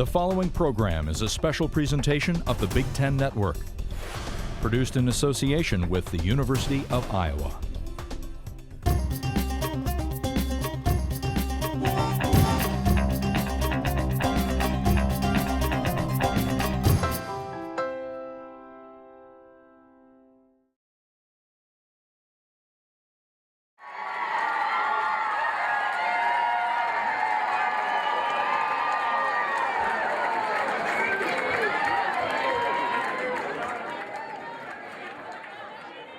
The following program is a special presentation of the Big Ten Network, produced in association with the University of Iowa.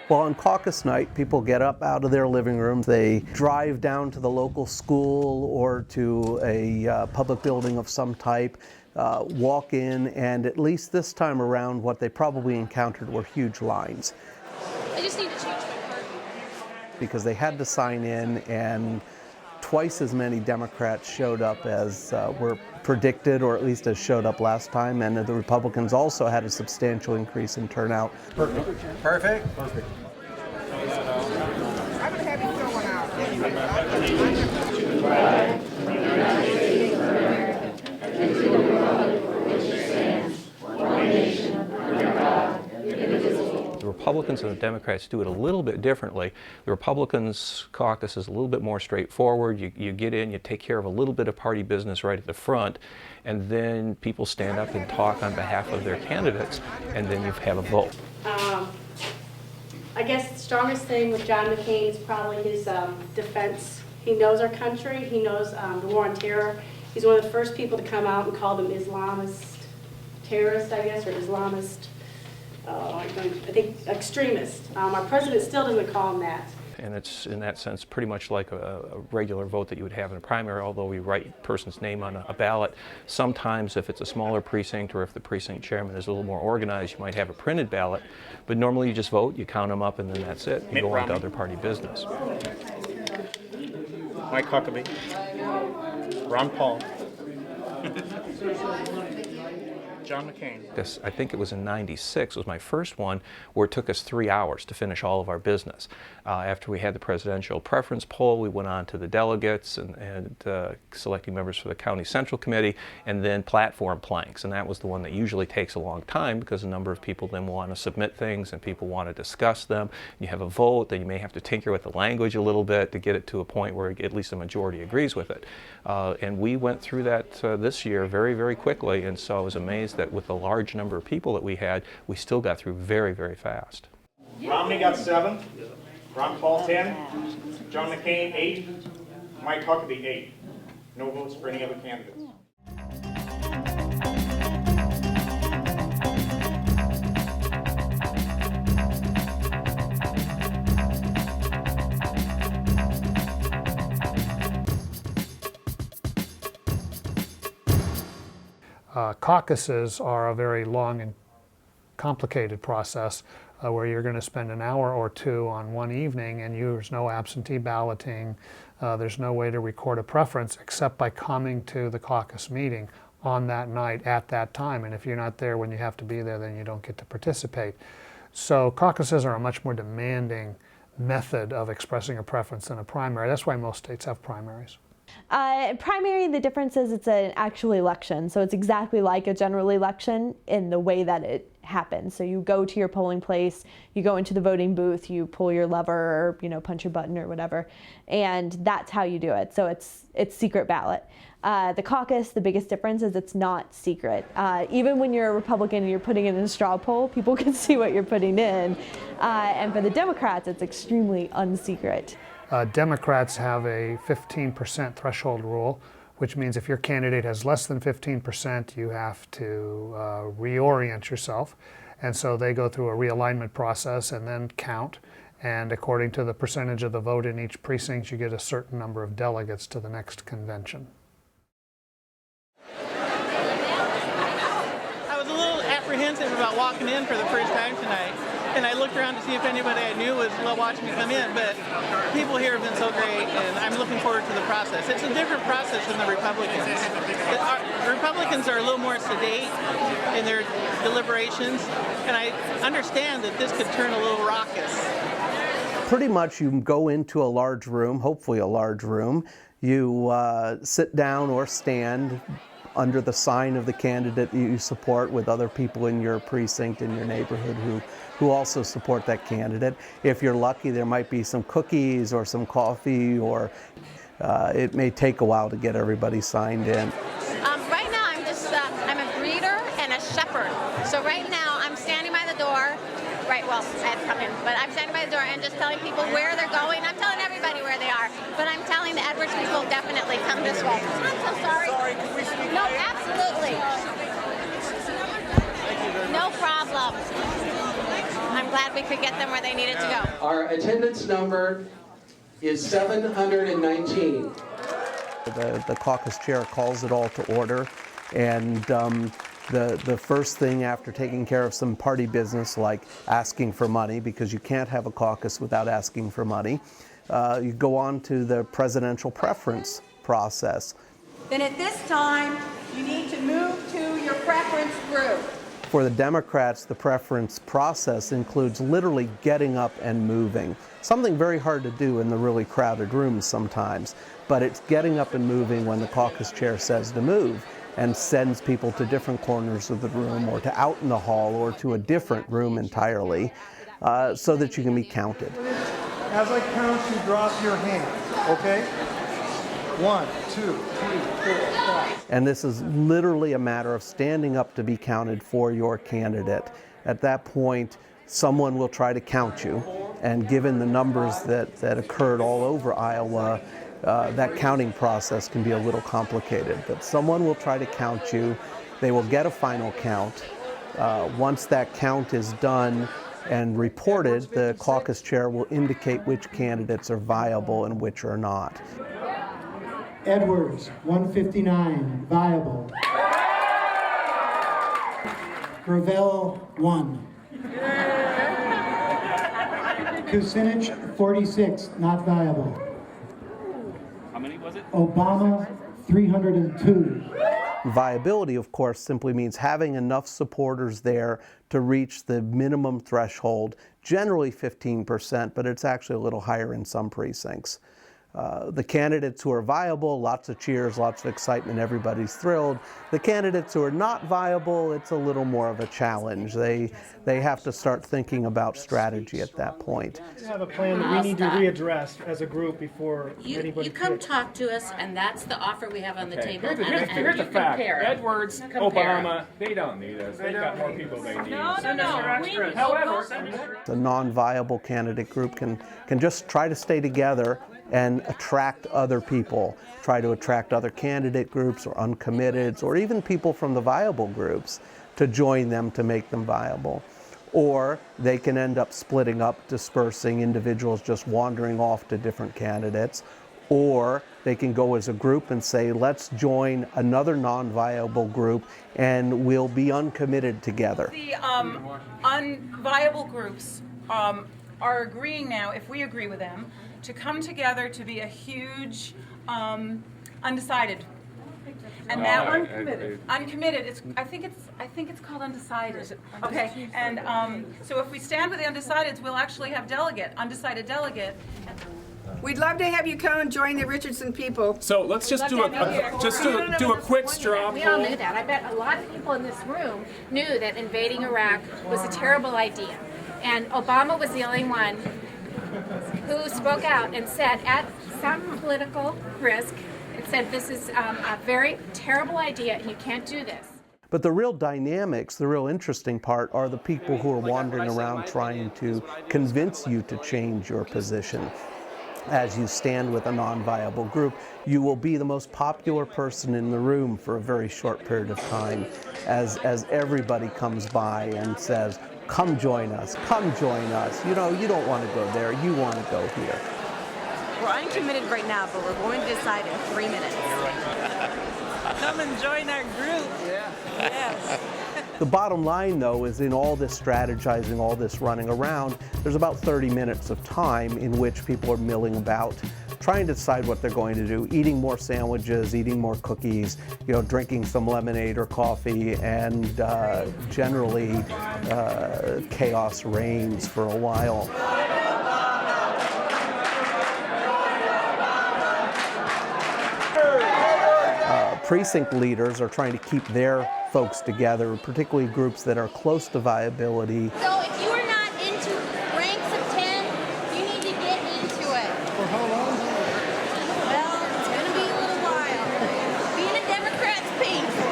Well, on caucus night, people get up out of their living rooms, they drive down to the local school or to a public building of some type, walk in, and at least this time around, what they probably encountered were huge lines. I just need to change my card. Because they had to sign in, and twice as many Democrats showed up as were predicted, or at least as showed up last time, and the Republicans also had a substantial increase in turnout. Perfect. Perfect. I'm going to have you throw one out. The Republicans and the Democrats do it a little bit differently. The Republicans' caucus is a little bit more straightforward. You get in, you take care of a little bit of party business right at the front, and then people stand up and talk on behalf of their candidates, and then you have a vote. I guess the strongest thing with John McCain is probably his defense. He knows our country. He knows the war on terror. He's one of the first people to come out and call them Islamist terrorists, I guess, or Islamist, I think extremist. Our president still doesn't call them that. And it's, in that sense, pretty much like a regular vote that you would have in a primary, although we write a person's name on a ballot. Sometimes, if it's a smaller precinct or if the precinct chairman is a little more organized, you might have a printed ballot. But normally you just vote, you count them up, and then that's it. You go on to other party business. Mike Huckabee, Ron Paul, John McCain. I think it was in '96 was my first one, where it took us 3 hours to finish all of our business. After we had the presidential preference poll, we went on to the delegates and selecting members for the county central committee, and then platform planks. And that was the one that usually takes a long time because a number of people then want to submit things and people want to discuss them. You have a vote, then you may have to tinker with the language a little bit to get it to a point where at least a majority agrees with it. And we went through that this year very, very quickly, and so I was amazed that with the large number of people that we had, we still got through very, very fast. Romney got 7, Ron Paul 10, John McCain 8, Mike Huckabee 8. No votes for any other candidates. Caucuses are a very long and complicated process where you're going to spend an hour or two on one evening, and there's no absentee balloting, there's no way to record a preference except by coming to the caucus meeting on that night at that time, and if you're not there when you have to be there, then you don't get to participate. So caucuses are a much more demanding method of expressing a preference than a primary. That's why most states have primaries. Primary, the difference is it's an actual election, so it's exactly like a general election in the way that it happens. So you go to your polling place, you go into the voting booth, you pull your lever or punch your button or whatever, and that's how you do it. So it's secret ballot. The caucus, the biggest difference is it's not secret. Even when you're a Republican and you're putting in a straw poll, people can see what you're putting in. And for the Democrats, it's extremely unsecret. Democrats have a 15% threshold rule, which means if your candidate has less than 15%, you have to reorient yourself. And so they go through a realignment process and then count. And according to the percentage of the vote in each precinct, you get a certain number of delegates to the next convention. I was a little apprehensive about walking in for the first time tonight. And I looked around to see if anybody I knew was watching me come in, but people here have been so great, and I'm looking forward to the process. It's a different process than the Republicans. The Republicans are a little more sedate in their deliberations, and I understand that this could turn a little raucous. Pretty much you go into a large room, hopefully a large room, you sit down or stand under the sign of the candidate that you support with other people in your precinct, in your neighborhood who also support that candidate. If you're lucky, there might be some cookies or some coffee, or it may take a while to get everybody signed in. Right now I'm a breeder and a shepherd. So right now I'm standing by the door. Right, well, I had to come in, but I'm standing by the door and just telling people where they're going. I'm telling everybody where they are, but I'm telling the Edwards people definitely come this way. I'm so sorry. No, absolutely. No problem. I'm glad we could get them where they needed to go. Our attendance number is 719. The caucus chair calls it all to order, and the first thing after taking care of some party business like asking for money, because you can't have a caucus without asking for money, you go on to the presidential preference process. Then at this time, you need to move to your preference group. For the Democrats, the preference process includes literally getting up and moving. Something very hard to do in the really crowded rooms sometimes, but it's getting up and moving when the caucus chair says to move, and sends people to different corners of the room or to out in the hall or to a different room entirely so that you can be counted. As I count, you drop your hand, okay? 1, 2, 3, 4, 5. And this is literally a matter of standing up to be counted for your candidate. At that point, someone will try to count you, and given the numbers that occurred all over Iowa, that counting process can be a little complicated, but someone will try to count you. They will get a final count. Once that count is done and reported, the caucus chair will indicate which candidates are viable and which are not. Edwards, 159, viable. Gravel, 1. Kucinich, 46, not viable. How many was it? Obama, 302. Viability, of course, simply means having enough supporters there to reach the minimum threshold, generally 15%, but it's actually a little higher in some precincts. The candidates who are viable, lots of cheers, lots of excitement, everybody's thrilled. The candidates who are not viable, it's a little more of a challenge. They have to start thinking about strategy at that point. We have a plan that we need to readdress as a group before anybody. You come talk to us, and that's the offer we have on the table. Here's the fact. Compare. Edwards, Obama, they don't need us. They've got more people they need. No. However, The non-viable candidate group can just try to stay together and attract other people, try to attract other candidate groups or uncommitteds or even people from the viable groups to join them to make them viable. Or they can end up splitting up, dispersing, individuals just wandering off to different candidates. Or they can go as a group and say, let's join another non-viable group and we'll be uncommitted together. The unviable groups are agreeing now, if we agree with them, to come together to be a huge undecided. And that uncommitted. I think it's called undecided. Okay. And so if we stand with the undecideds, we'll actually have undecided delegate. We'd love to have you come and join the Richardson people. so let's just do a quick straw poll. We all knew that. I bet a lot of people in this room knew that invading Iraq was a terrible idea. And Obama was the only one who spoke out and said, at some political risk, it said this is a very terrible idea and you can't do this. But the real dynamics, the real interesting part are the people who are wandering around trying to convince you to change your position. As you stand with a non-viable group, you will be the most popular person in the room for a very short period of time as everybody comes by and says, come join us, come join us. You know, you don't want to go there, you want to go here. We're uncommitted right now, but we're going to decide in 3 minutes. Come and join our group. Yeah. Yes. The bottom line, though, is in all this strategizing, all this running around, there's about 30 minutes of time in which people are milling about, trying to decide what they're going to do, eating more sandwiches, eating more cookies, you know, drinking some lemonade or coffee, and generally chaos reigns for a while. precinct leaders are trying to keep their folks together, particularly groups that are close to viability. So if you are not into ranks of 10, you need to get into it. For how long? Well, it's going to be a little while. Being a Democrat's painful.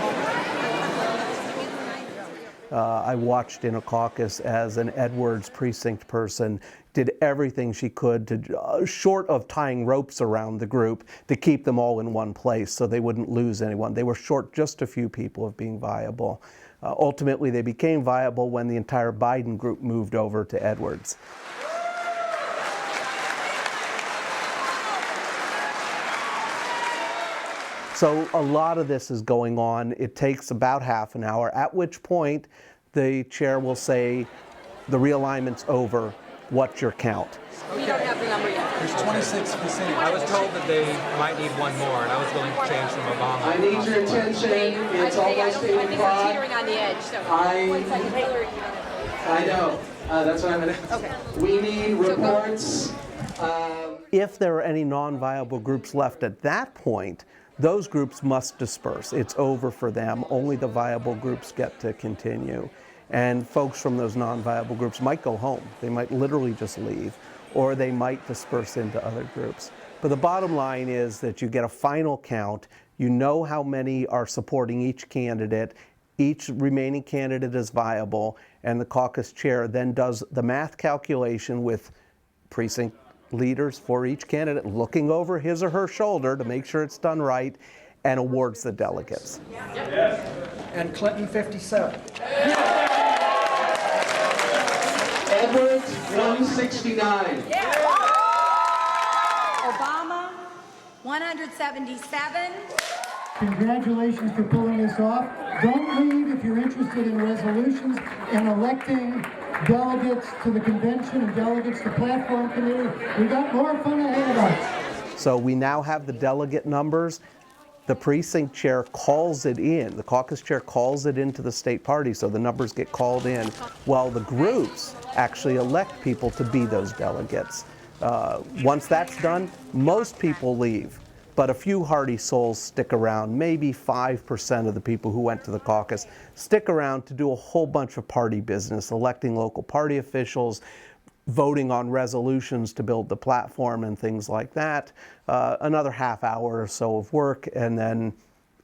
I watched in a caucus as an Edwards precinct person did everything she could to, short of tying ropes around the group, to keep them all in one place so they wouldn't lose anyone. They were short just a few people of being viable. Ultimately, they became viable when the entire Biden group moved over to Edwards. So a lot of this is going on. It takes about half an hour, at which point the chair will say, the realignment's over, what's your count? We don't have the number yet. There's 26 percent. I was told that they might need one more, and I was willing to change from Obama. I need your attention. It's almost 8 I think we're o'clock. teetering on the edge. So I- 1 second, Hillary. I know. That's what I'm going to. Okay. We need reports. If there are any non-viable groups left at that point, those groups must disperse. It's over for them. Only the viable groups get to continue. And folks from those non-viable groups might go home. They might literally just leave, or they might disperse into other groups. But the bottom line is that you get a final count. You know how many are supporting each candidate. Each remaining candidate is viable, and the caucus chair then does the math calculation with precinct leaders for each candidate looking over his or her shoulder to make sure it's done right, and awards the delegates. And Clinton 57. Edwards 169. Obama, 177. Congratulations for pulling this off. Don't leave if you're interested in resolutions and electing delegates to the convention and delegates to platform committee. We got more fun ahead of us. So we now have the delegate numbers. The precinct chair calls it in. The caucus chair calls it into the state party, so the numbers get called in, while the groups actually elect people to be those delegates. Once that's done, most people leave, but a few hardy souls stick around. Maybe 5% of the people who went to the caucus stick around to do a whole bunch of party business, electing local party officials, voting on resolutions to build the platform and things like that. Another half hour or so of work, and then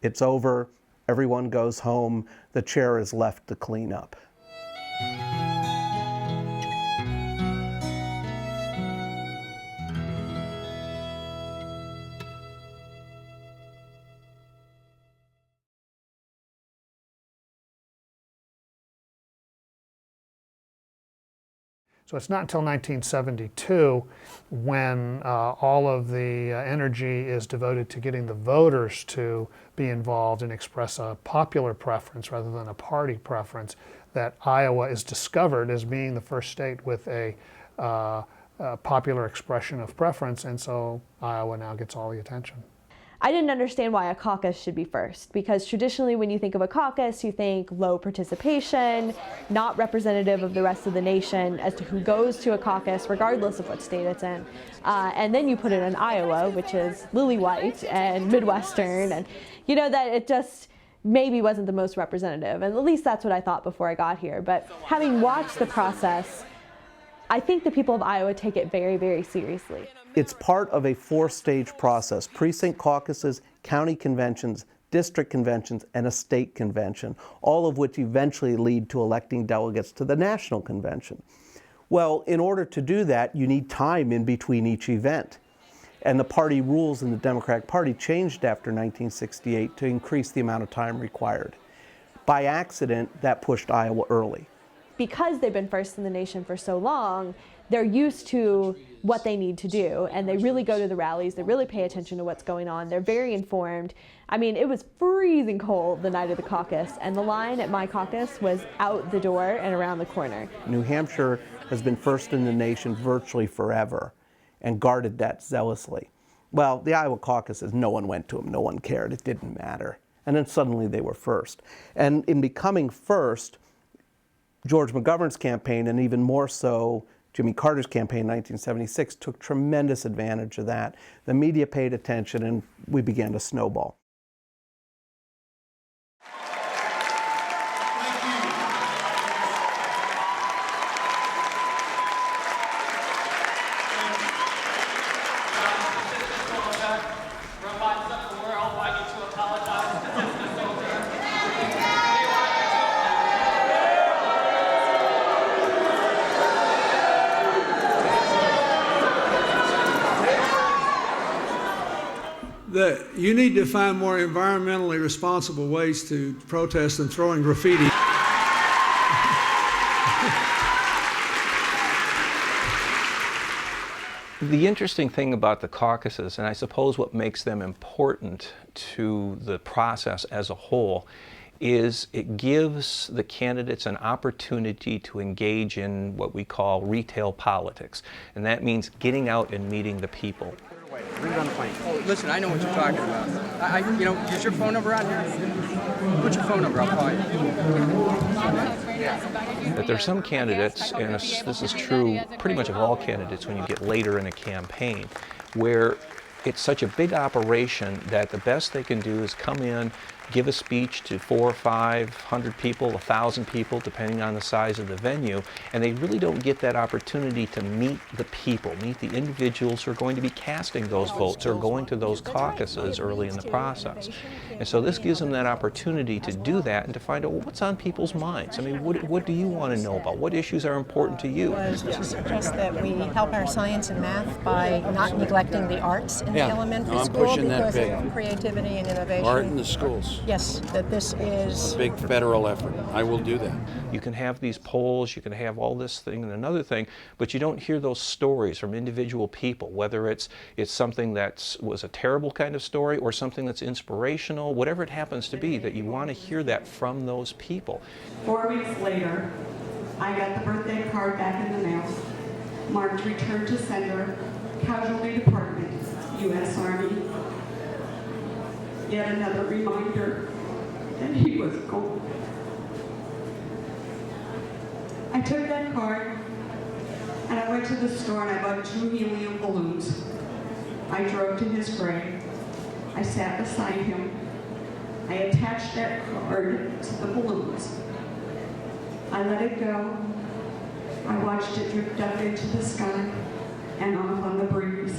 it's over. Everyone goes home. The chair is left to clean up. So it's not until 1972 when all of the energy is devoted to getting the voters to be involved and express a popular preference rather than a party preference that Iowa is discovered as being the first state with a popular expression of preference, and so Iowa now gets all the attention. I didn't understand why a caucus should be first, because traditionally when you think of a caucus, you think low participation, not representative of the rest of the nation as to who goes to a caucus, regardless of what state it's in. And then you put it in Iowa, which is lily white and Midwestern, and you know that it just maybe wasn't the most representative. And at least that's what I thought before I got here. But having watched the process, I think the people of Iowa take it very, very seriously. It's part of a four-stage process: precinct caucuses, county conventions, district conventions, and a state convention, all of which eventually lead to electing delegates to the national convention. Well, in order to do that, you need time in between each event. And the party rules in the Democratic Party changed after 1968 to increase the amount of time required. By accident, that pushed Iowa early. Because they've been first in the nation for so long, they're used to what they need to do, and they really go to the rallies, they really pay attention to what's going on, they're very informed. I mean, it was freezing cold the night of the caucus, and the line at my caucus was out the door and around the corner. New Hampshire has been first in the nation virtually forever and guarded that zealously. Well, the Iowa caucuses, no one went to them, no one cared, it didn't matter. And then suddenly they were first. And in becoming first, George McGovern's campaign, and even more so Jimmy Carter's campaign in 1976, took tremendous advantage of that. The media paid attention, and we began to snowball. You need to find more environmentally responsible ways to protest than throwing graffiti. The interesting thing about the caucuses, and I suppose what makes them important to the process as a whole, is it gives the candidates an opportunity to engage in what we call retail politics. And that means getting out and meeting the people. Bring it on the plane. Oh, listen, I know what you're talking about. You know, is your phone number on here? Put your phone number, I'll call you. That there are some candidates, and this is true pretty much of all candidates when you get later in a campaign, where it's such a big operation that the best they can do is come in, give a speech to 400 or 500 people, 1,000 people, depending on the size of the venue, and they really don't get that opportunity to meet the people, meet the individuals who are going to be casting those votes or going to those caucuses early in the process. And so this gives them that opportunity to do that and to find out, well, what's on people's minds. I mean, what do you want to know about? What issues are important to you? Was to suggest that we help our science and math by not neglecting the arts in the elementary school because of creativity and innovation. Art in the schools. Yes, that this is a big federal effort. I will do that. You can have these polls, you can have all this thing and another thing, but you don't hear those stories from individual people, whether it's something that was a terrible kind of story or something that's inspirational, whatever it happens to be, that you want to hear that from those people. 4 weeks later, I got the birthday card back in the mail, marked return to sender, casualty department, U.S. Army. Yet another reminder that he was gone. I took that card and I went to the store and I bought 2 helium balloons. I drove to his grave. I sat beside him. I attached that card to the balloons. I let it go. I watched it drift up into the sky and off on the breeze.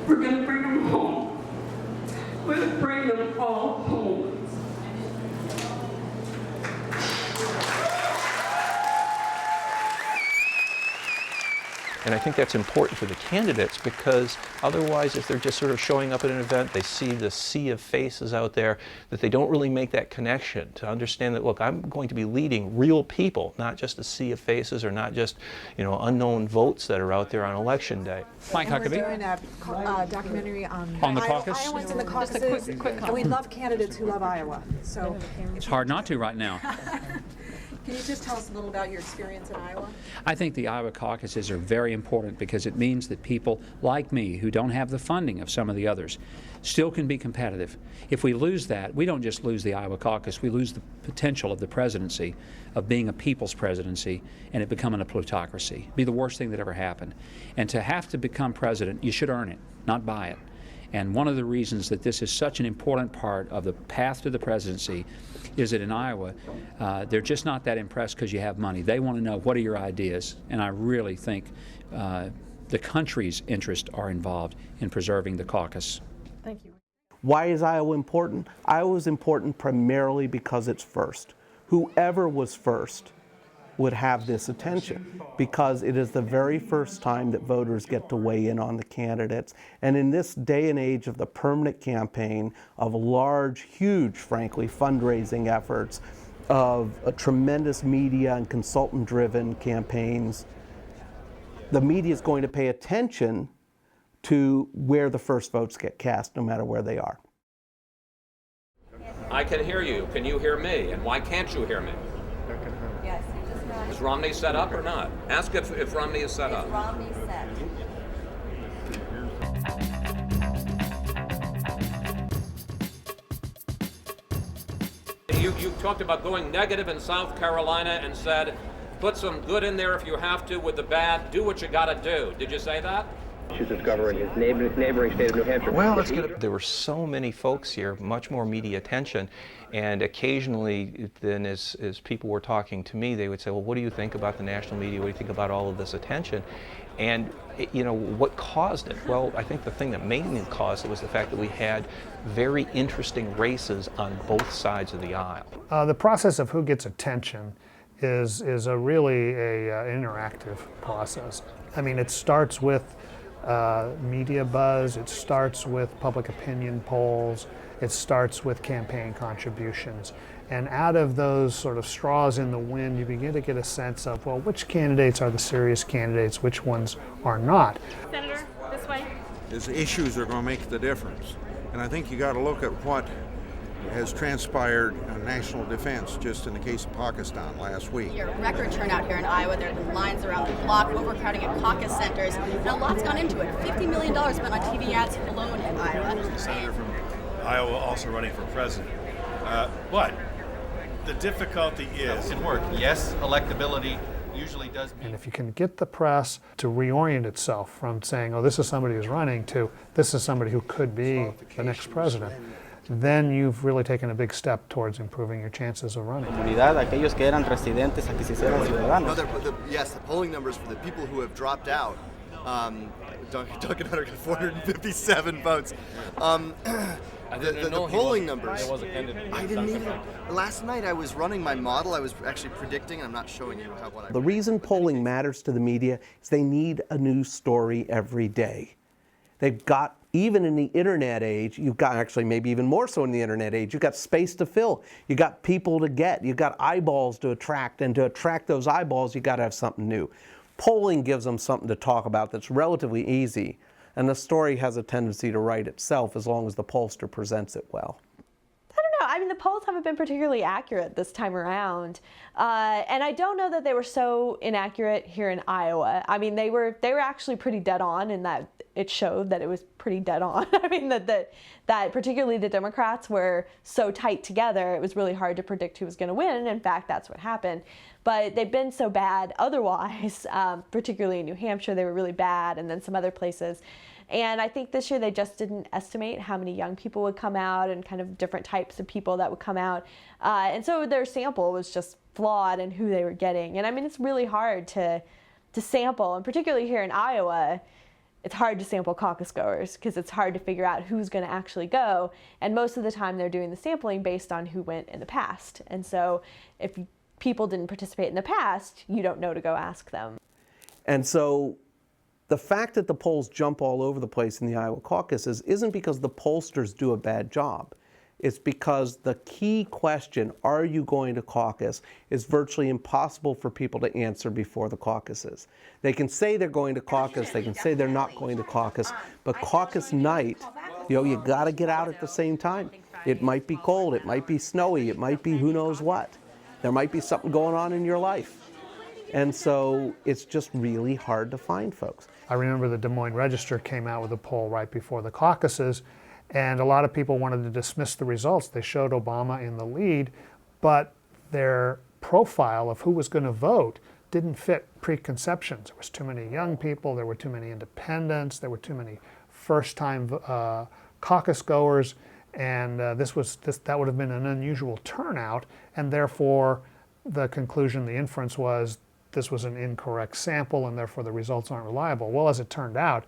We're gonna bring him home. We'll bring them all home. And I think that's important for the candidates because otherwise, if they're just sort of showing up at an event, they see the sea of faces out there, that they don't really make that connection to understand that, look, I'm going to be leading real people, not just a sea of faces or not just, you know, unknown votes that are out there on election day. Mike Huckabee. We're doing a documentary on the Iowa, caucus? Iowans and the caucuses, and we love candidates who love Iowa. So It's hard not to right now. can you just tell us a little about your experience in Iowa? I think the Iowa caucuses are very important because it means that people like me who don't have the funding of some of the others still can be competitive. If we lose that, we don't just lose the Iowa caucus, we lose the potential of the presidency, of being a people's presidency, and it becoming a plutocracy. It'd be the worst thing that ever happened. And to have to become president, you should earn it, not buy it. And one of the reasons that this is such an important part of the path to the presidency is that in Iowa, they're just not that impressed because you have money. They want to know, what are your ideas? And I really think the country's interests are involved in preserving the caucus. Thank you. Why is Iowa important? Iowa is important primarily because it's first. Whoever was first would have this attention because it is the very first time that voters get to weigh in on the candidates. And in this day and age of the permanent campaign, of large, huge, frankly, fundraising efforts, of a tremendous media and consultant-driven campaigns, the media is going to pay attention to where the first votes get cast, no matter where they are. I can hear you. Can you hear me? And why can't you hear me? Yes. Is Romney set up or not? Ask if Romney is set up. Is Romney set? You talked about going negative in South Carolina and said, put some good in there if you have to with the bad. Do what you got to do. Did you say that? Massachusetts governing his neighboring state of New Hampshire. Well, let's get there were so many folks here, much more media attention, and occasionally then as people were talking to me, they would say, well, what do you think about the national media? What do you think about all of this attention? And you know, what caused it? Well, I think the thing that mainly caused it was the fact that we had very interesting races on both sides of the aisle. The process of who gets attention is really a interactive process. I mean, it starts with media buzz, it starts with public opinion polls, it starts with campaign contributions. And out of those sort of straws in the wind, you begin to get a sense of, well, which candidates are the serious candidates, which ones are not. Senator, this way. Is issues are going to make the difference. And I think you got to look at what has transpired on national defense just in the case of Pakistan last week. Your record turnout here in Iowa. There have been lines around the block, overcrowding at caucus centers, and a lot's gone into it. $50 million spent on TV ads alone in Iowa. There's a senator from Iowa also running for president. But the difficulty is... It can work. Yes, electability usually does mean... And if you can get the press to reorient itself from saying, oh, this is somebody who's running, to this is somebody who could be the next president, then you've really taken a big step towards improving your chances of running. Yes, the polling numbers for the people who have dropped out, Duncan Hunter got 457 votes. The polling numbers, I didn't even, last night I was running my model, I was actually predicting, I'm not showing you what I... The reason polling matters to the media is they need a new story every day. They've got, even in the internet age, you've got, actually maybe even more so in the internet age, you've got space to fill, you've got people to get, you've got eyeballs to attract, and to attract those eyeballs, you've got to have something new. Polling gives them something to talk about that's relatively easy, and the story has a tendency to write itself as long as the pollster presents it well. I don't know. I mean, the polls haven't been particularly accurate this time around, and I don't know that they were so inaccurate here in Iowa. I mean, they were actually pretty dead on in that it showed that it was pretty dead on. I mean, that particularly the Democrats were so tight together, it was really hard to predict who was going to win. In fact, that's what happened. But they've been so bad otherwise, particularly in New Hampshire, they were really bad, and then some other places. And I think this year they just didn't estimate how many young people would come out and kind of different types of people that would come out. And so their sample was just flawed in who they were getting. And I mean, it's really hard to sample, and particularly here in Iowa, it's hard to sample caucus goers because it's hard to figure out who's going to actually go. And most of the time they're doing the sampling based on who went in the past. And so if people didn't participate in the past, you don't know to go ask them. And so the fact that the polls jump all over the place in the Iowa caucuses isn't because the pollsters do a bad job. It's because the key question, are you going to caucus, is virtually impossible for people to answer before the caucuses. They can say they're going to caucus, they can say they're not going to caucus, but caucus night, you got to get out at the same time. It might be cold, it might be snowy, it might be who knows what. There might be something going on in your life. And so it's just really hard to find folks. I remember the Des Moines Register came out with a poll right before the caucuses, and a lot of people wanted to dismiss the results. They showed Obama in the lead, but their profile of who was going to vote didn't fit preconceptions. There was too many young people, there were too many independents, there were too many first-time caucus goers, and that would have been an unusual turnout, and therefore the conclusion, the inference was this was an incorrect sample and therefore the results aren't reliable. Well, as it turned out,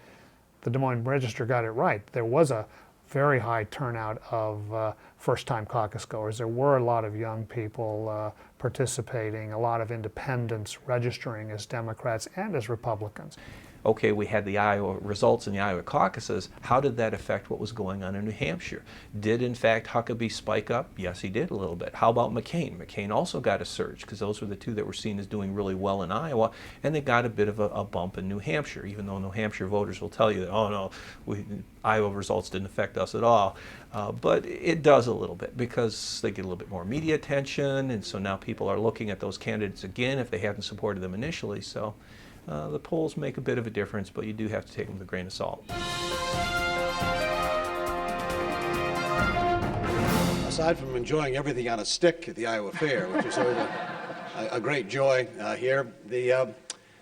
the Des Moines Register got it right. There was a very high turnout of first-time caucus goers. There were a lot of young people participating, a lot of independents registering as Democrats and as Republicans. Okay, we had the Iowa results in the Iowa caucuses. How did that affect what was going on in New Hampshire? Did, in fact, Huckabee spike up? Yes, he did a little bit. How about McCain? McCain also got a surge because those were the two that were seen as doing really well in Iowa, and they got a bit of a bump in New Hampshire, even though New Hampshire voters will tell you that, oh no, Iowa results didn't affect us at all. But it does a little bit because they get a little bit more media attention, and so now people are looking at those candidates again if they hadn't supported them initially. So the polls make a bit of a difference, but you do have to take them with a grain of salt. Aside from enjoying everything on a stick at the Iowa Fair, which is always a great joy here, the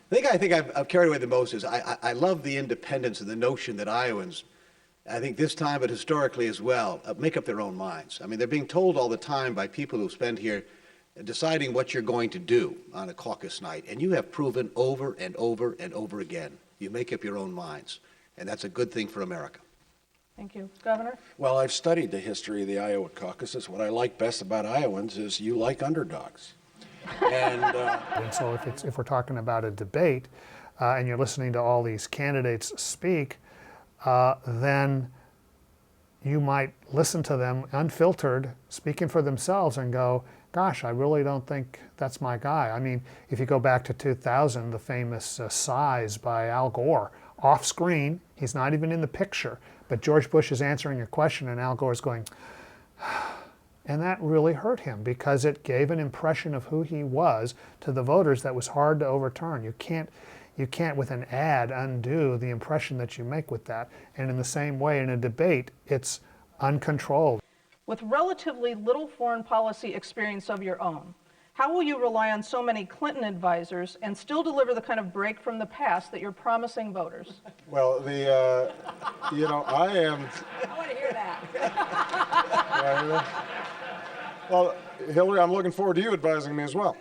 thing I think I've carried away the most is I love the independence and the notion that Iowans, I think this time, but historically as well, make up their own minds. I mean, they're being told all the time by people who spend here deciding what you're going to do on a caucus night, and you have proven over and over and over again, you make up your own minds, and that's a good thing for America. Thank you. Governor? Well, I've studied the history of the Iowa caucuses. What I like best about Iowans is you like underdogs. And so if we're talking about a debate, and you're listening to all these candidates speak, then you might listen to them unfiltered, speaking for themselves, and go, gosh, I really don't think that's my guy. I mean, if you go back to 2000, the famous Size by Al Gore, off screen, he's not even in the picture, but George Bush is answering a question and Al Gore's going, and that really hurt him because it gave an impression of who he was to the voters that was hard to overturn. You can't with an ad undo the impression that you make with that. And in the same way, in a debate, it's uncontrolled. With relatively little foreign policy experience of your own, how will you rely on so many Clinton advisors and still deliver the kind of break from the past that you're promising voters? Well, I am... I want to hear that. Well, Hillary, I'm looking forward to you advising me as well.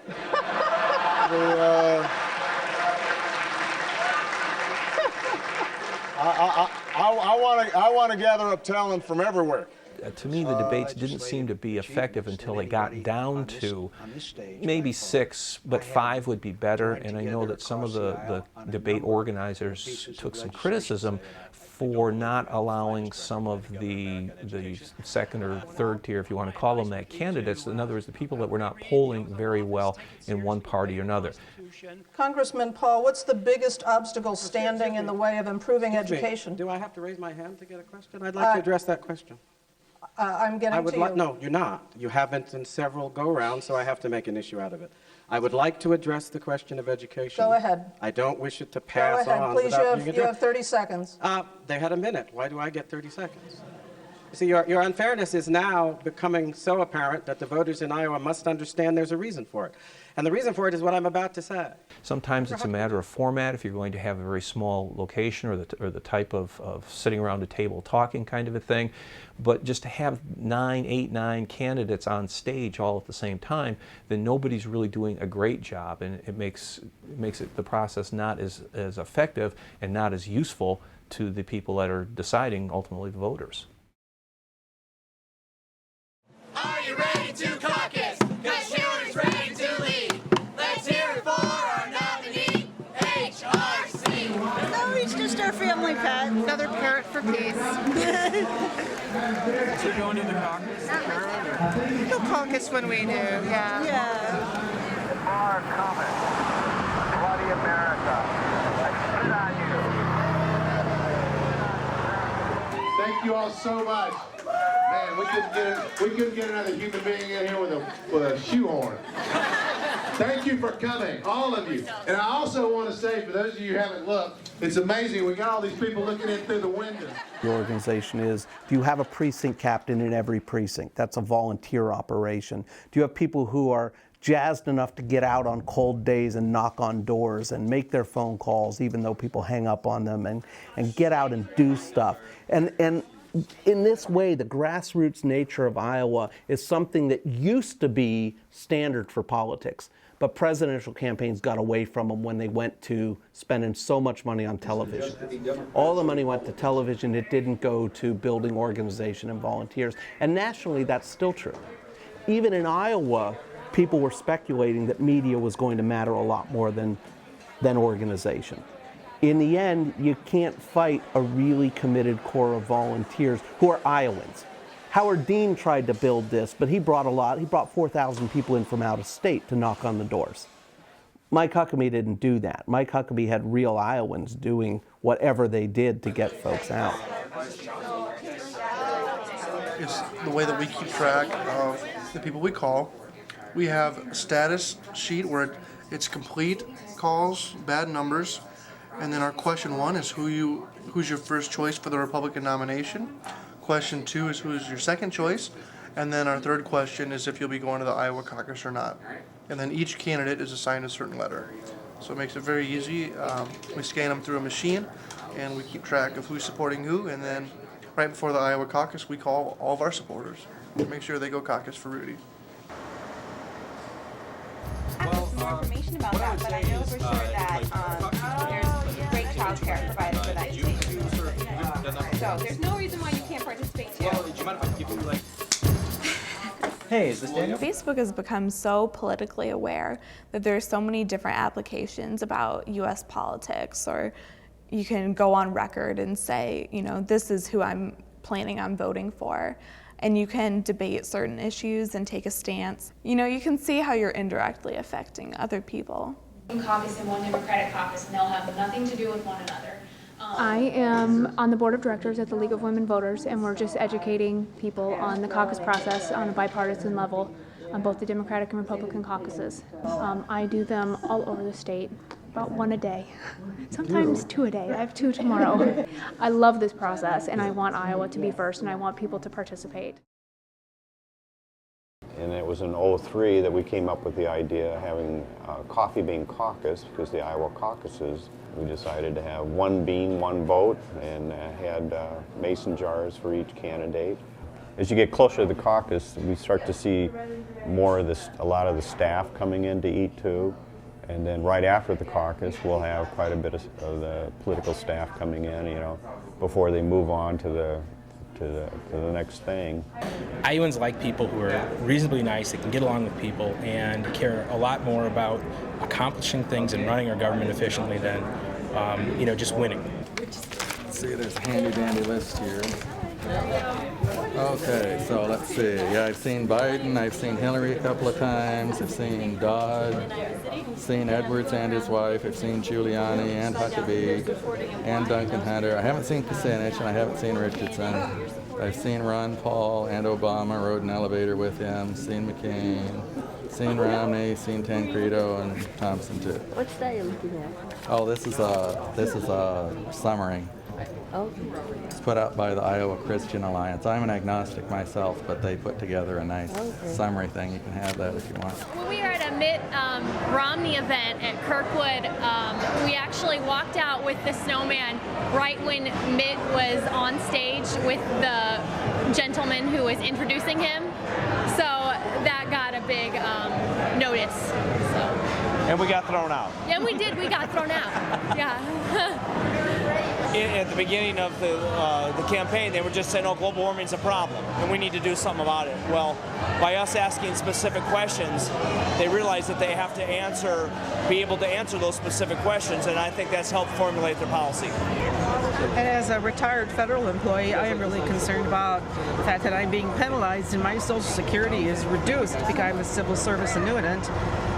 I want to gather up talent from everywhere. To me, the debates didn't seem to be effective until they got down to maybe 6, but 5 would be better. And I know that some of the debate organizers took some criticism for not allowing some of the second or third tier, if you want to call them that, candidates. In other words, the people that were not polling very well in one party or another. Congressman Paul, what's the biggest obstacle standing in the way of improving education? Do I have to raise my hand to get a question? I'd like to address that question. I'm getting to you. No, you're not. You haven't in several go-rounds, so I have to make an issue out of it. I would like to address the question of education. Go ahead. I don't wish it to pass on. Go ahead, please. You have 30 seconds. They had a minute. Why do I get 30 seconds? You see, your unfairness is now becoming so apparent that the voters in Iowa must understand there's a reason for it. And the reason for it is what I'm about to say. Sometimes it's a matter of format, if you're going to have a very small location or the type of sitting around a table talking kind of a thing. But just to have 8, 9 candidates on stage all at the same time, then nobody's really doing a great job, and it makes the process not as effective and not as useful to the people that are deciding, ultimately the voters. Are you ready to caucus? Because Hillary's ready to lead. Let's hear it for our nominee, HRC. No, he's just our family pet. Another parrot for peace. So you're going to the caucus? He'll caucus when we do, yeah. Our comment. Bloody America. Let's spit on you. Thank you all so much. Man, we couldn't get another human being in here with a shoehorn. Thank you for coming, all of you. And I also want to say, for those of you who haven't looked, it's amazing. We got all these people looking in through the window. The organization is, do you have a precinct captain in every precinct? That's a volunteer operation. Do you have people who are jazzed enough to get out on cold days and knock on doors and make their phone calls even though people hang up on them, and get out and do stuff? And in this way, the grassroots nature of Iowa is something that used to be standard for politics, but presidential campaigns got away from them when they went to spending so much money on television. All the money went to television. It didn't go to building organization and volunteers. And nationally, that's still true. Even in Iowa, people were speculating that media was going to matter a lot more than organization. In the end, you can't fight a really committed core of volunteers who are Iowans. Howard Dean tried to build this, but he brought 4,000 people in from out of state to knock on the doors. Mike Huckabee didn't do that. Mike Huckabee had real Iowans doing whatever they did to get folks out. It's the way that we keep track of the people we call. We have a status sheet where it's complete calls, bad numbers. And then our question 1 is who's your first choice for the Republican nomination. Question 2 is who's your second choice. And then our third question is if you'll be going to the Iowa Caucus or not. And then each candidate is assigned a certain letter. So it makes it very easy. We scan them through a machine and we keep track of who's supporting who. And then right before the Iowa Caucus, we call all of our supporters to make sure they go caucus for Rudy. I have some more information about that, but I know for sure that there's great child care provided for that state. So there's no reason why you can't participate too. Well, do you mind if I give you Hey, is this Daniel? Facebook has become so politically aware that there's so many different applications about U.S. politics, or you can go on record and say, you know, this is who I'm planning on voting for. And you can debate certain issues and take a stance. You know, you can see how you're indirectly affecting other people. One caucus and one Democratic caucus, and they'll have nothing to do with one another. I am on the board of directors at the League of Women Voters, and we're just educating people on the caucus process on a bipartisan level on both the Democratic and Republican caucuses. I do them all over the state, about one a day, sometimes 2 a day. I have 2 tomorrow. I love this process, and I want Iowa to be first, and I want people to participate. And it was in '03 that we came up with the idea of having Coffee Bean Caucus, because the Iowa Caucuses, we decided to have 1 bean, 1 vote, and had mason jars for each candidate. As you get closer to the caucus, we start to see more of this, a lot of the staff coming in to eat too. And then right after the caucus, we'll have quite a bit of the political staff coming in, you know, before they move on to the next thing. Iowans like people who are reasonably nice, they can get along with people, and care a lot more about accomplishing things and running our government efficiently than, you know, just winning. Let's see, there's a handy-dandy list here. Okay, so let's see. Yeah, I've seen Biden, I've seen Hillary a couple of times, I've seen Dodd, seen Edwards and his wife, I've seen Giuliani and Huckabee and Duncan Hunter. I haven't seen Kucinich and I haven't seen Richardson. I've seen Ron Paul and Obama, rode an elevator with him, seen McCain, seen Romney, seen Tancredo and Thompson too. What's that you're looking at? Oh, this is a summary. Oh. It's put out by the Iowa Christian Alliance. I'm an agnostic myself, but they put together a nice summary thing. You can have that if you want. When we were at a Mitt Romney event at Kirkwood, we actually walked out with the snowman right when Mitt was on stage with the gentleman who was introducing him. So that got a big notice. So. And we got thrown out. Yeah, we did. We got thrown out. Yeah. At the beginning of the campaign, they were just saying, oh, global warming's a problem, and we need to do something about it. Well, by us asking specific questions, they realize that they have to be able to answer those specific questions, and I think that's helped formulate their policy. And as a retired federal employee, I am really concerned about the fact that I'm being penalized and my Social Security is reduced because I'm a civil service annuitant.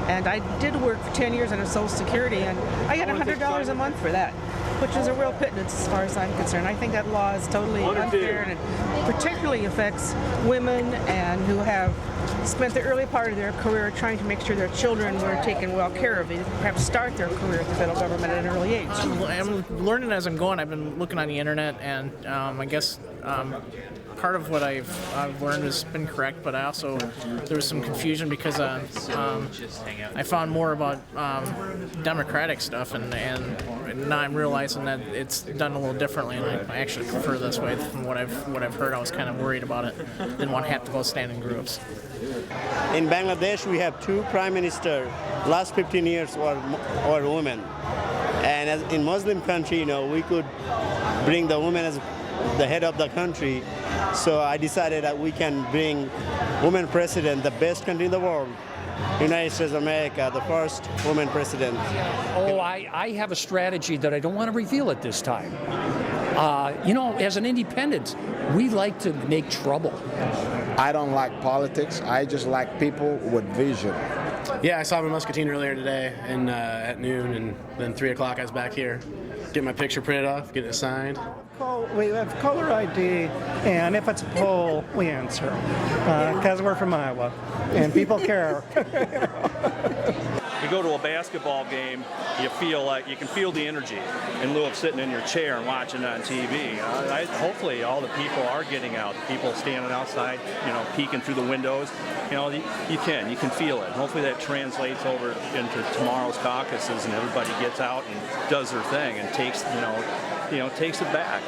And I did work for 10 years under Social Security, and I get $100 a month for that, which is a real pittance as far as I'm concerned. I think that law is totally unfair, and it particularly affects women and who have spent the early part of their career trying to make sure their children were taken well care of, perhaps start their career at the federal government at an early age. I'm learning as I'm going. I've been looking on the internet, and I guess part of what I've learned has been correct, but I also, there was some confusion because I found more about Democratic stuff, and now I'm realizing that it's done a little differently, and I actually prefer this way. From what I've heard, I was kind of worried about it. Didn't want to have to go stand in groups. In Bangladesh, we have 2 prime ministers. Last 15 years were women, and as in Muslim country, you know, we could bring the women as the head of the country. So I decided that we can bring woman president, the best country in the world, United States of America, the first woman president. Oh, I have a strategy that I don't want to reveal at this time. You know, as an independent, we like to make trouble. I don't like politics. I just like people with vision. Yeah, I saw him in Muscatine earlier today and at noon, and then 3 o'clock I was back here. Get my picture printed off, get it signed. We have caller ID, and if it's a poll, we answer, because we're from Iowa, and people care. You go to a basketball game, you feel like you can feel the energy in lieu of sitting in your chair and watching on TV. Hopefully all the people are getting out. The people standing outside, you know, peeking through the windows. You know, you can feel it. Hopefully that translates over into tomorrow's caucuses, and everybody gets out and does their thing and takes it back.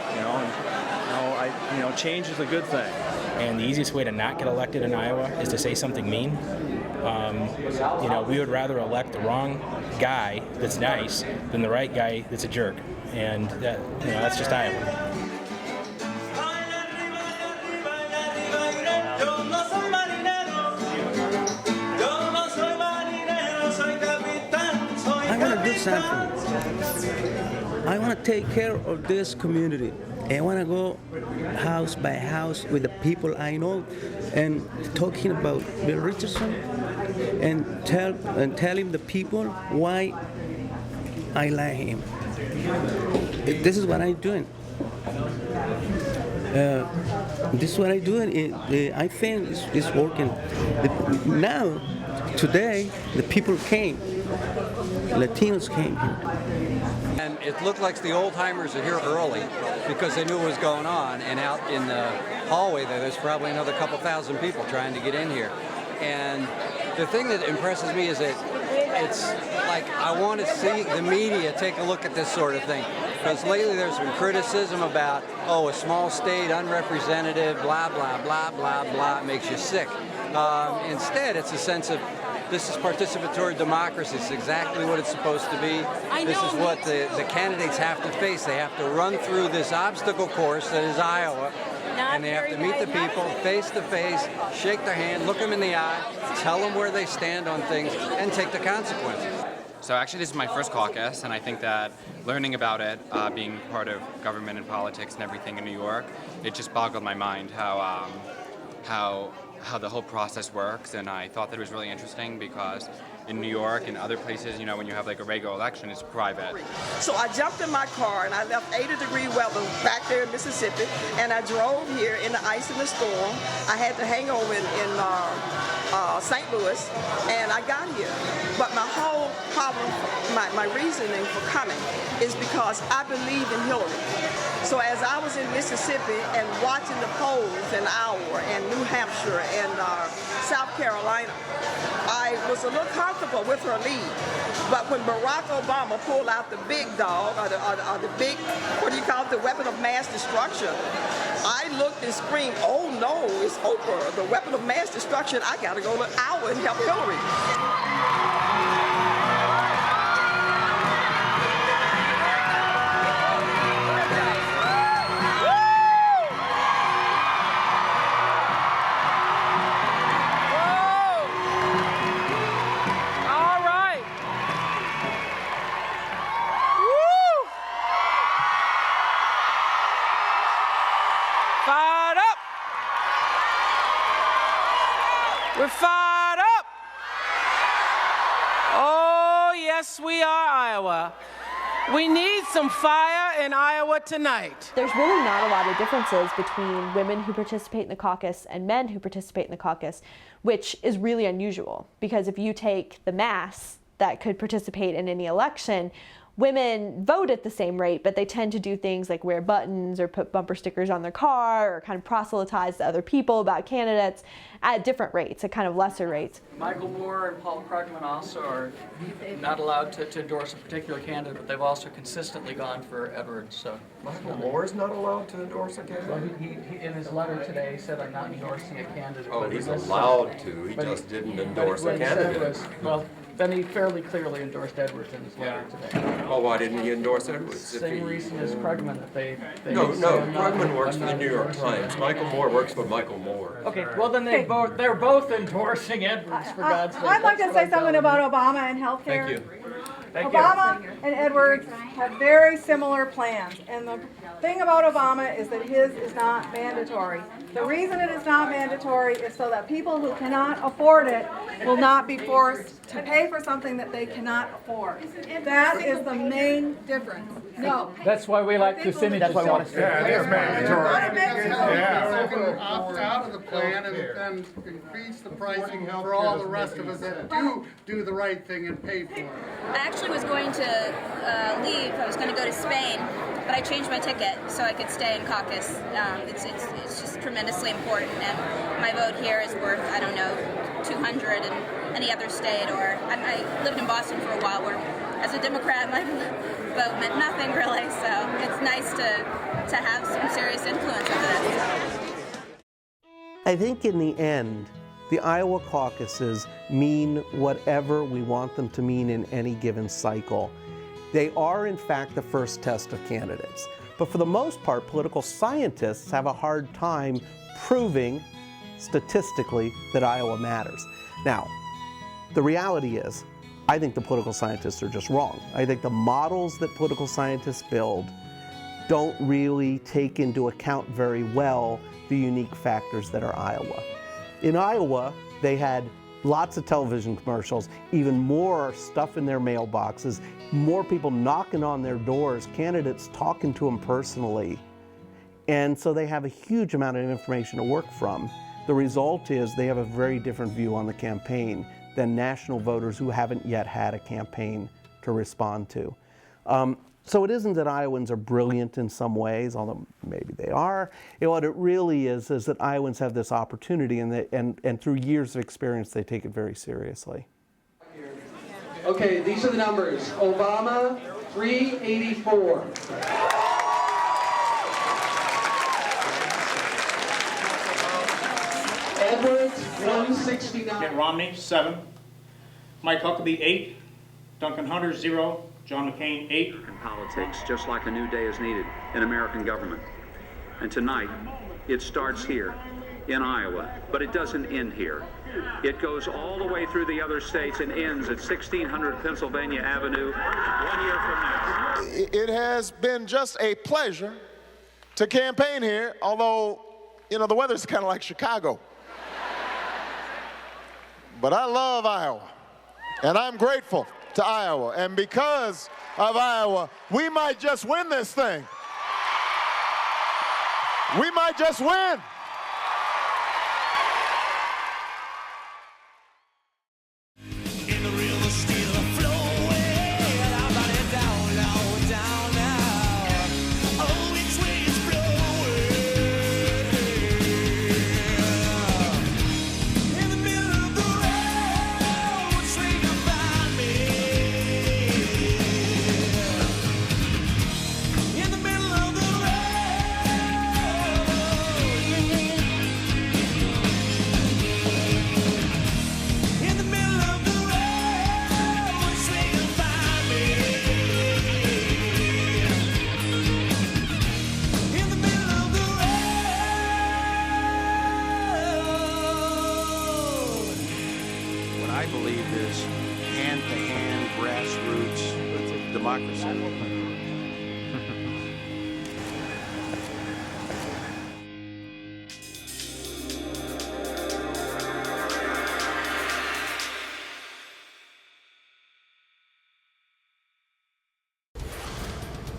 Change is a good thing. And the easiest way to not get elected in Iowa is to say something mean. We would rather elect the wrong guy that's nice than the right guy that's a jerk, and that's just Iowa. do something. I want to take care of this community. I want to go house by house with the people I know and talking about Bill Richardson and telling the people why I like him. This is what I'm doing. This is what I'm doing. I think it's working. Now, today, the people came. Latinos came here. And it looked like the old-timers are here early because they knew what was going on. And out in the hallway there's probably another couple thousand people trying to get in here. And the thing that impresses me is that it's like I want to see the media take a look at this sort of thing. Because lately there's been criticism about, oh, a small state, unrepresentative, blah, blah, blah, blah, blah, it makes you sick. Instead, it's a sense of this is participatory democracy. It's exactly what it's supposed to be. This is what the candidates have to face. They have to run through this obstacle course that is Iowa, and they have to meet the people face to face, shake their hand, look them in the eye, tell them where they stand on things, and take the consequences. So actually this is my first caucus, and I think that learning about it, being part of government and politics and everything in New York, it just boggled my mind how the whole process works, and I thought that it was really interesting because in New York and other places, you know, when you have like a regular election, it's private. So I jumped in my car and I left 80-degree weather back there in Mississippi, and I drove here in the ice and the storm. I had to hang over in St. Louis, and I got here. But my whole problem, my reasoning for coming is because I believe in Hillary. So as I was in Mississippi and watching the polls in Iowa and New Hampshire and South Carolina, I was a little comfortable with her lead. But when Barack Obama pulled out the big dog, or the big, what do you call it, the weapon of mass destruction, I looked and screamed, oh no, it's Oprah, the weapon of mass destruction. I got to go to Iowa and help Hillary. We're fired up. Oh, yes, we are, Iowa. We need some fire in Iowa tonight. There's really not a lot of differences between women who participate in the caucus and men who participate in the caucus, which is really unusual because if you take the mass that could participate in any election, women vote at the same rate, but they tend to do things like wear buttons or put bumper stickers on their car or kind of proselytize to other people about candidates at different rates, at kind of lesser rates. Michael Moore and Paul Krugman also are not allowed to endorse a particular candidate, but they've also consistently gone for Edwards. So Michael Moore is not allowed to endorse a candidate? Well, he in his letter today said, I'm not endorsing a candidate. Oh, he's allowed to. He just didn't endorse a candidate. Well, then he fairly clearly endorsed Edwards in his letter today. Well, why didn't he endorse Edwards? Same reason as Krugman, that they No, Krugman works for the New York Times. Michael Moore works for Michael Moore. Okay, well then they're both endorsing Edwards, for God's sake. I'd like to say something about Obama and health care. Thank you. Obama and Edwards have very similar plans, and the thing about Obama is that his is not mandatory. The reason it is not mandatory is so that people who cannot afford it will not be forced to pay for something that they cannot afford. That is the main difference. No. That's why we like Kucinich. That's why we want to say. Yeah, it is mandatory. Yeah. So can opt out of the plan and then increase the pricing for all the rest of us that do the right thing and pay for it. I actually was going to leave. I was going to go to Spain, but I changed my ticket so I could stay in Caucus. It's just tremendously important, and my vote here is worth, I don't know, 200 in any other state. Or I lived in Boston for a while, where as a Democrat my vote meant nothing really. So it's nice to have some serious influence over this. I think in the end, the Iowa caucuses mean whatever we want them to mean in any given cycle. They are, in fact, the first test of candidates. But for the most part, political scientists have a hard time proving statistically that Iowa matters. Now, the reality is, I think the political scientists are just wrong. I think the models that political scientists build don't really take into account very well the unique factors that are Iowa. In Iowa, they had lots of television commercials, even more stuff in their mailboxes, more people knocking on their doors, candidates talking to them personally. And so they have a huge amount of information to work from. The result is they have a very different view on the campaign than national voters who haven't yet had a campaign to respond to. So it isn't that Iowans are brilliant in some ways, although maybe they are. What it really is that Iowans have this opportunity, and through years of experience, they take it very seriously. Okay, these are the numbers. Obama, 384. Edwards, 169. Mitt Romney, 7. Mike Huckabee, 8. Duncan Hunter, 0. John McCain, 8. In politics, just like a new day is needed in American government. And tonight, it starts here in Iowa, but it doesn't end here. It goes all the way through the other states and ends at 1600 Pennsylvania Avenue 1 year from now. It has been just a pleasure to campaign here, although, you know, the weather's kind of like Chicago. But I love Iowa, and I'm grateful to Iowa, and because of Iowa, we might just win this thing. We might just win. I believe is hand-to-hand grassroots democracy.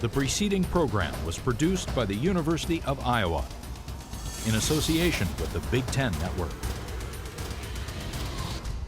The preceding program was produced by the University of Iowa in association with the Big Ten Network.